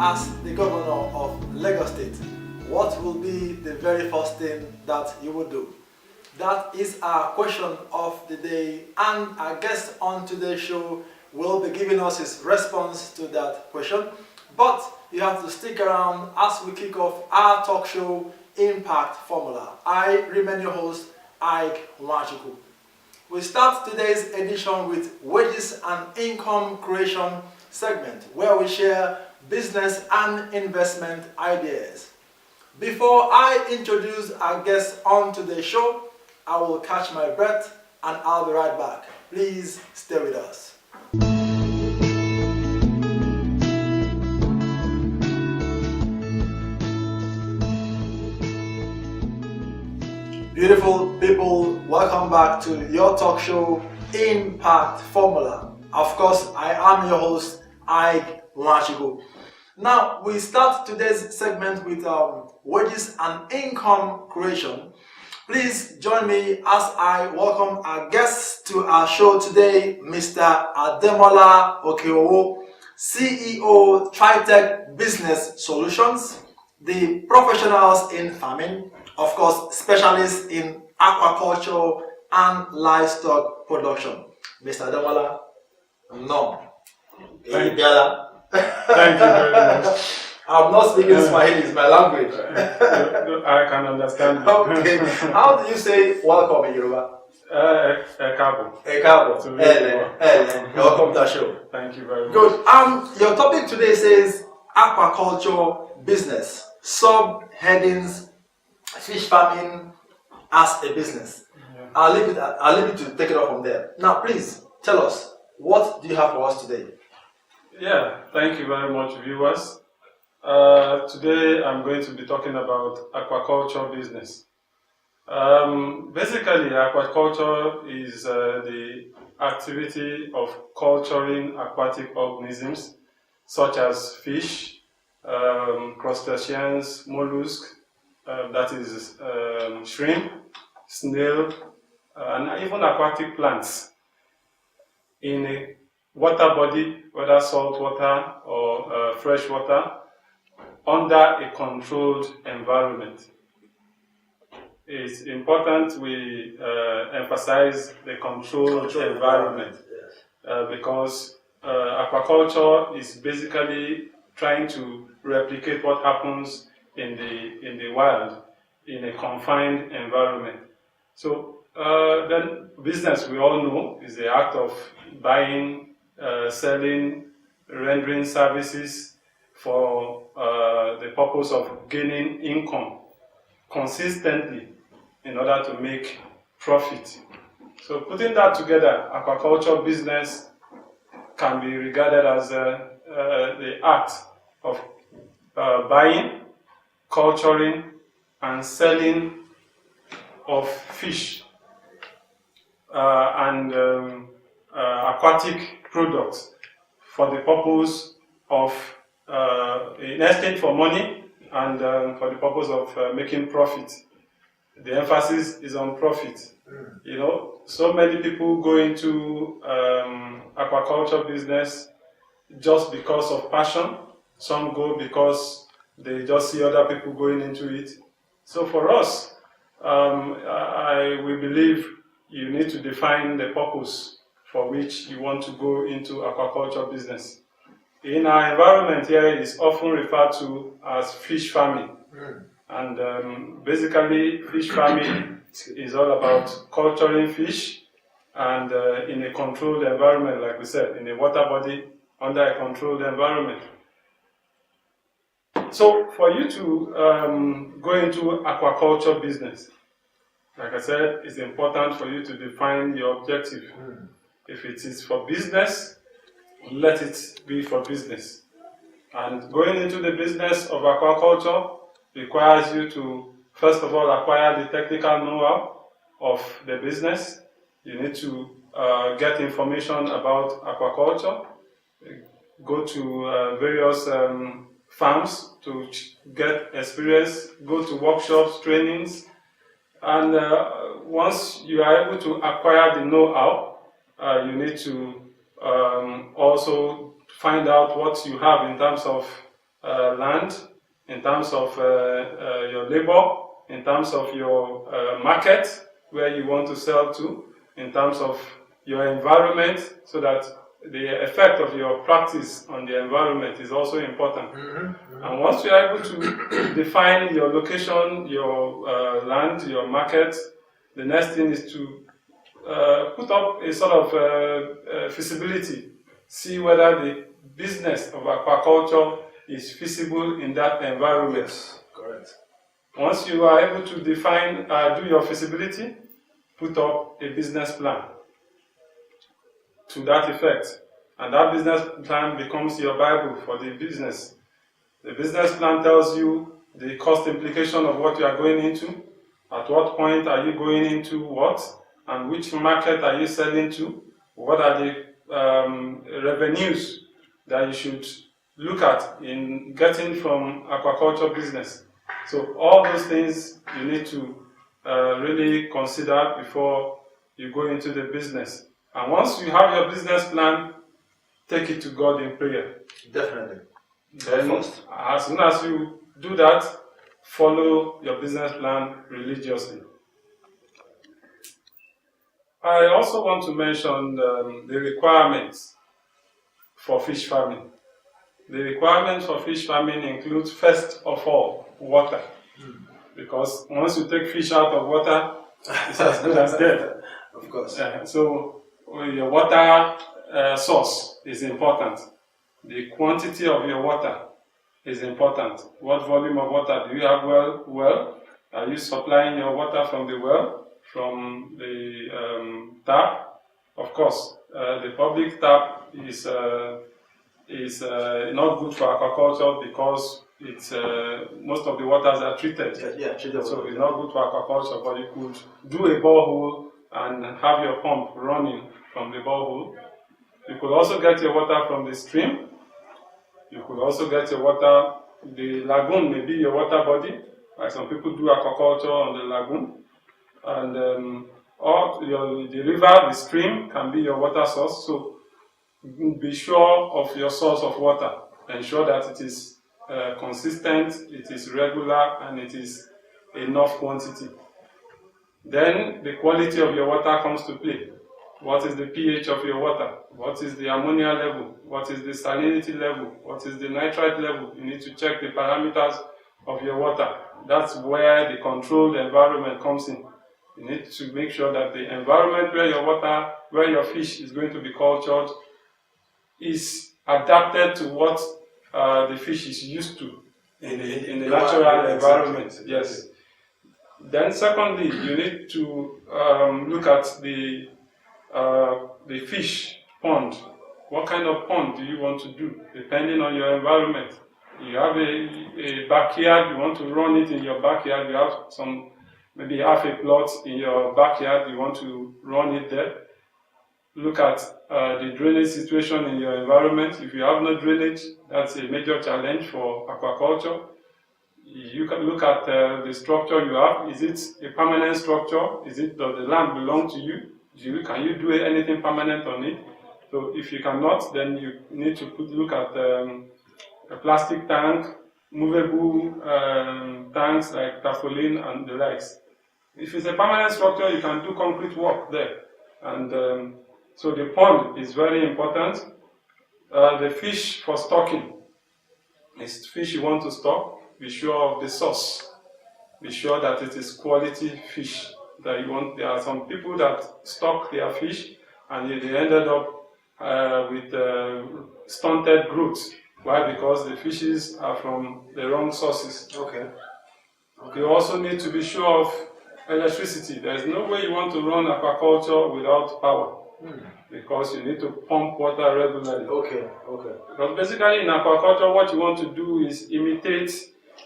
as the governor of Lagos State, what will be the very first thing that you would do? That is our question of the day, and our guest on today's show will be giving us his response to that question. But you have to stick around as we kick off our talk show, Impact Formula. I remain your host, Ike Nwachukwu. We start today's edition with Wages and Income Creation segment, where we share business and investment ideas. Before I introduce our guest on today's show, I will catch my breath and I'll be right back. Please stay with us. Beautiful people, welcome back to your talk show, Impact Formula. Of course, I am your host, Ike Nwachukwu. Now, we start today's segment with wages and income creation. Please join me as I welcome our guest to our show today, Mr. Ademola Okeowo, CEO, Tritech Business Solutions, the professionals in farming, of course, specialists in aquaculture and livestock production. Mr. Ademola, no. Thank you very much. I'm not speaking Swahili, it's my language. I can understand. Okay. How do you say welcome in Yoruba? Ekabo. Ekabo. Welcome to the show. Thank you very much. Good. Your topic today says aquaculture business, subheadings, fish farming as a business. Yeah. I'll leave it to take it off from there. Now, please tell us, what do you have for us today? Yeah, thank you very much, viewers. Today I'm going to be talking about aquaculture business. Basically, aquaculture is the activity of culturing aquatic organisms such as fish, crustaceans, mollusks, that is shrimp, snail, and even aquatic plants in a water body, whether salt water or fresh water, under a controlled environment. It's important we emphasize the controlled environment, because aquaculture is basically trying to replicate what happens in the wild in a confined environment. So then business, we all know, is the act of buying, selling, rendering services for the purpose of gaining income consistently in order to make profit. So putting that together, aquaculture business can be regarded as the act of buying, culturing, and selling of fish and aquatic products for the purpose of in exchange for money and for the purpose of making profit. The emphasis is on profit. You know, so many people go into aquaculture business just because of passion. Some go because they just see other people going into it. So for us, we believe you need to define the purpose for which you want to go into aquaculture business. In our environment here, it is often referred to as fish farming. And basically, fish farming is all about culturing fish and in a controlled environment, like we said, in a water body under a controlled environment. So for you to go into aquaculture business, like I said, it's important for you to define your objective. If it is for business, let it be for business. And going into the business of aquaculture requires you to, first of all, acquire the technical know-how of the business. You need to get information about aquaculture, go to various farms to get experience, go to workshops, trainings, and once you are able to acquire the know-how, you need to also find out what you have in terms of land, in terms of your labor, in terms of your market, where you want to sell to, in terms of your environment, so that the effect of your practice on the environment is also important. And once you are able to define your location, your land, your market, the next thing is to put up a sort of feasibility, see whether the business of aquaculture is feasible in that environment. Yes, correct. Once you are able to define, do your feasibility, put up a business plan to that effect. And that business plan becomes your Bible for the business. The business plan tells you the cost implication of what you are going into, at what point are you going into what, and which market are you selling to, what are the revenues that you should look at in getting from aquaculture business. So all those things you need to really consider before you go into the business. And once you have your business plan, take it to God in prayer. Definitely. Then, as soon as you do that, follow your business plan religiously. I also want to mention the requirements for fish farming. The requirements for fish farming include, first of all, water. Because once you take fish out of water, it's as good as dead. Of course. So your water source is important. The quantity of your water is important. What volume of water do you have? Well, are you supplying your water from the well, from the tap? Of course, the public tap is not good for aquaculture because it's most of the waters are treated. Yeah, treated. So it's not good for aquaculture, but you could do a borehole and have your pump running from the borehole. You could also get your water from the stream. You could also get your water, the lagoon may be your water body, like some people do aquaculture on the lagoon. And or the river, the stream can be your water source. So be sure of your source of water. Ensure that it is consistent, it is regular, and it is enough quantity. Then the quality of your water comes to play. What is the pH of your water? What is the ammonia level? What is the salinity level? What is the nitrite level? You need to check the parameters of your water. That's where the controlled environment comes in. You need to make sure that the environment where your water, where your fish is going to be cultured, is adapted to what the fish is used to in the natural environment. Yes. Then secondly, you need to look at the fish pond. What kind of pond do you want to do, depending on your environment? You have a backyard, you want to run it in your backyard, you have maybe half a plot in your backyard, you want to run it there. Look at the drainage situation in your environment. If you have no drainage, that's a major challenge for aquaculture. You can look at the structure you have. Is it a permanent structure? Does the land belong to you? Can you do anything permanent on it? So if you cannot, then you need to look at a plastic tank, movable tanks like tarpaulin and the likes. If it's a permanent structure, you can do concrete work there. And so the pond is very important. The fish for stocking is fish you want to stock. Be sure of the source. Be sure that it is quality fish that you want. There are some people that stock their fish and they ended up with stunted growth. Why? Because the fishes are from the wrong sources. Okay. You also need to be sure of electricity. There is no way you want to run aquaculture without power. Because you need to pump water regularly. Okay. Because basically in aquaculture, what you want to do is imitate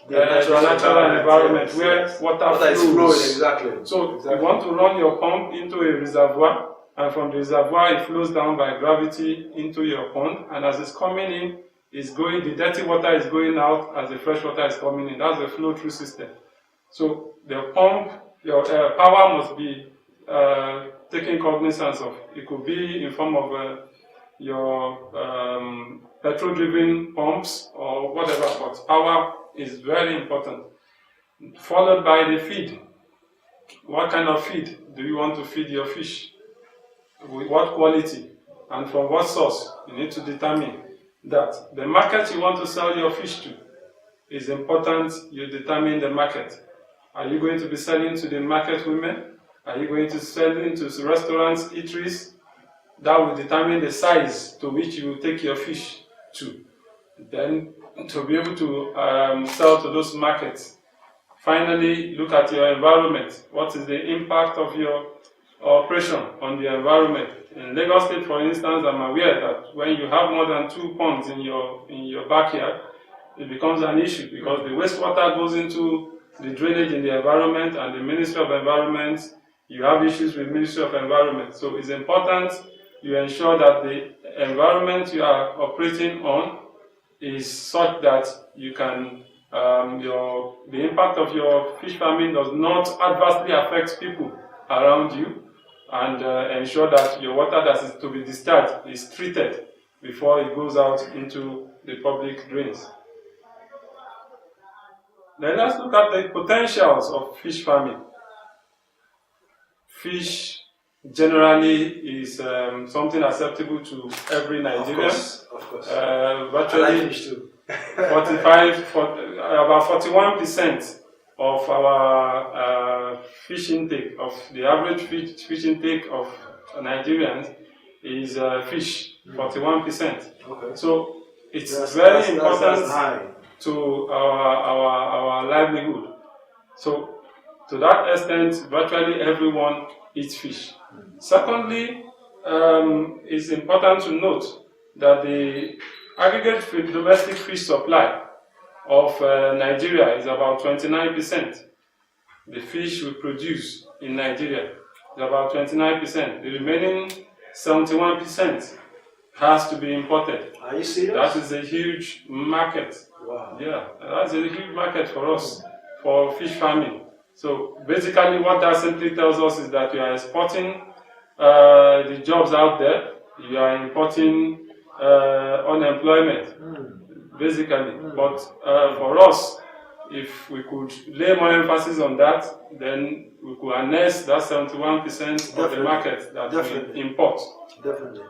the natural environment where water flows. Is flowing, exactly. So you want to run your pump into a reservoir, and from the reservoir it flows down by gravity into your pond, and as it's coming in, the dirty water is going out as the fresh water is coming in. That's the flow-through system. So the pump, your power must be taken cognizance of. It could be in form of your petrol-driven pumps or whatever, but power is very important. Followed by the feed. What kind of feed do you want to feed your fish? With what quality? And from what source? You need to determine that. The market you want to sell your fish to is important. You determine the market. Are you going to be selling to the market women? Are you going to sell into restaurants, eateries? That will determine the size to which you will take your fish to. Then, to be able to sell to those markets. Finally, look at your environment. What is the impact of your operation on the environment? In Lagos State, for instance, I'm aware that when you have more than 2 ponds in your backyard, it becomes an issue because the wastewater goes into the drainage in the environment, and the Ministry of Environment, you have issues with Ministry of Environment. So it's important you ensure that the environment you are operating on is such that you can the impact of your fish farming does not adversely affect people around you, and ensure that your water that is to be discharged is treated before it goes out into the public drains. Then let's look at the potentials of fish farming. Fish generally is something acceptable to every Nigerian. Of course. Virtually I like fish too. about 41% of our fish intake, of the average fish intake of Nigerians is fish, 41%. Okay. So it's very important high. to our livelihood. So to that extent, virtually everyone eats fish. Secondly, it's important to note that the aggregate domestic fish supply of Nigeria is about 29%. The fish we produce in Nigeria is about 29%. The remaining 71% has to be imported. Are you serious? That is a huge market. Wow. Yeah, that's a huge market for us, for fish farming. So basically what that simply tells us is that you are exporting the jobs out there, you are importing unemployment, basically. But for us, if we could lay more emphasis on that, then we could harness that 71% of the market that we import. Definitely.